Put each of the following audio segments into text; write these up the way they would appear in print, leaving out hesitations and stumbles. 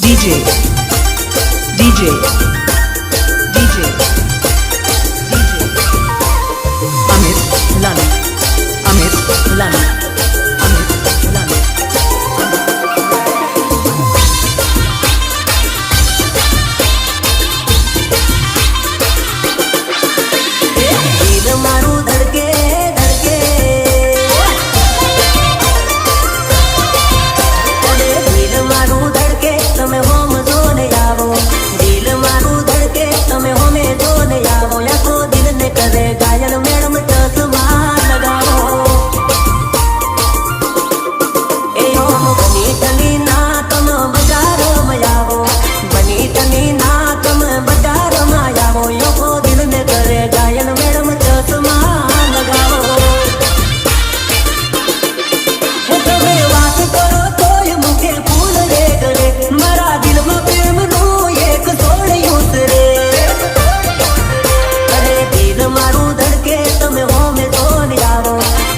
DJ, DJ, DJ, DJ, Amit Lalu, Amit Lalu, Amit Lalu. दिल मारू धड़के धड़के अरे दिल मारू धड़के तमे होम जोने आवो दिल मारू धड़के तमे होमे जोने आवो या को दिल ने करे घायल मैडम चश्मा लगाओ ए होम बनी तनी ना तुम बाजार में आवो बनी तनी ना तुम बाजार में आवो यो को दिल ने करे घायल मैडम चश्मा लगाओ તમે વાત કરો તોય મુખે ફૂલ રે કરે મારા દિલમાં પ્રેમનું એક સોળિયું રે અરે દિલ મારું ધડકે તમે હોમે જોને આવો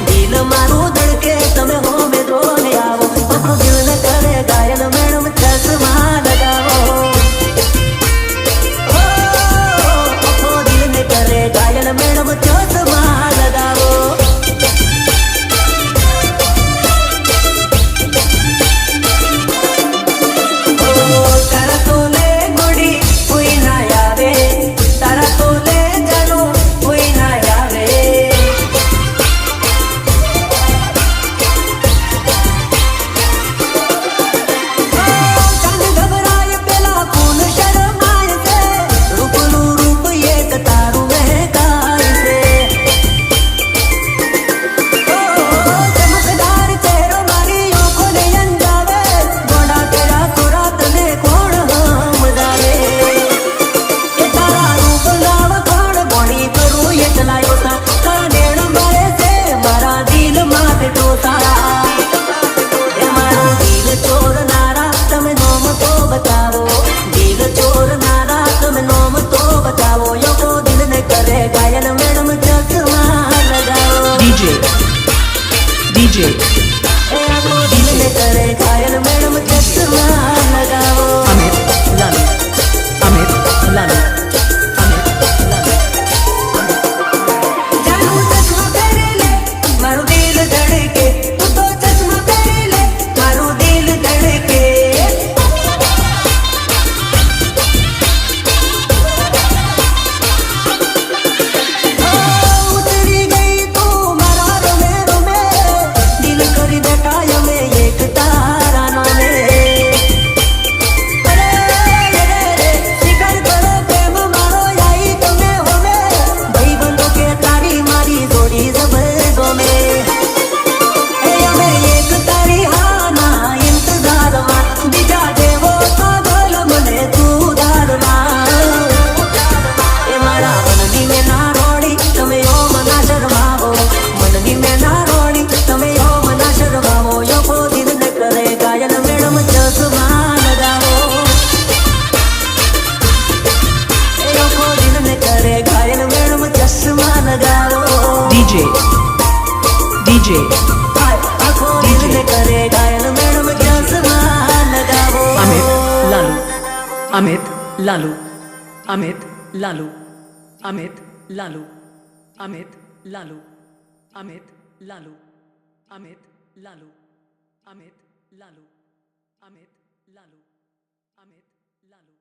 દિલ મારું ધડકે તમે હોમે જોને આવો આપણું દિલ ને કરે ઘાયલ મેડમ ચશ્મા લગાવો આપણું દિલ ને કરે ઘાયલ મેડમ ચશ્મા લગાવો તારા તોલે ગોડી કોઈ ના આવે તારા તોલે જાનો કોઈ ના આવે કાન ઘબરાય પેલા ખૂન શરમાય છે રૂપનું રૂપ એક તારું મહેકાય છે ચમકદાર ચહેરો મારી આંખોને અંજાવે ગોડા તેરા સોરા તને કોણ સમજાવે એ તારા રૂપ લાવ કોણ બોણી કરું એ ચલાયો તા તારા નેણ મારે છે મારા દિલ માથે ટોસા એ મારો દિલ ચોરનારા તમે નોમ તો બતાવો દિલ ચોરનારા તમે નોમ તો બતાવો યો કો દિલ ને કરે ઘાયલ મેડમ ચશ્મા લગાવો DJ, DJ, એ આપણો દિલ ને કરે ઘાયલ મેડમ ચશ્મા લગાવો Amit Lalu, Amit Lalu, Amit Lalu. Janu ચશ્મા પહેરી લે મારું દિલ ધડકે તું તો ચશ્મા પહેરી લે મારું દિલ ધડકે ઉતરી ગઈ તું મારા રમે રમે દિલ કરી દે કાયમ એક તારાનો મે અરે રે શિકાર કરો પ્રેમ મારો આઈ તમે હોમે ભાઈબંધો કે તારી મારી જોડી જબર ગમે એ અમે એક તારી હાના ઇંતજારમાં બીજા દેવો પાગલ મને તું દારમાં એ મારા મનની મેં ના રોડી તમે ઓમ ના શરમાવો મનની મેં ના રોડી તમે ઓમ ના શરમાવો યો કો દિલ ને કરે ઘાયલ મેડમ ચશ્મા લગાવો યો કો દિલ ને કરે ઘાયલ મેડમ ચશ્મા લગાવો DJ, DJ, આખો દિલ ને કરે ઘાયલ મેડમ ચશ્મા લગાવો Amit Lalu, Amit Lalu, Amit Lalu, Amit Lalu, Amit Lalu, Amit Lalu, Amit Lalu, Amit Lalu, Amit Lalu, Amit Lalu.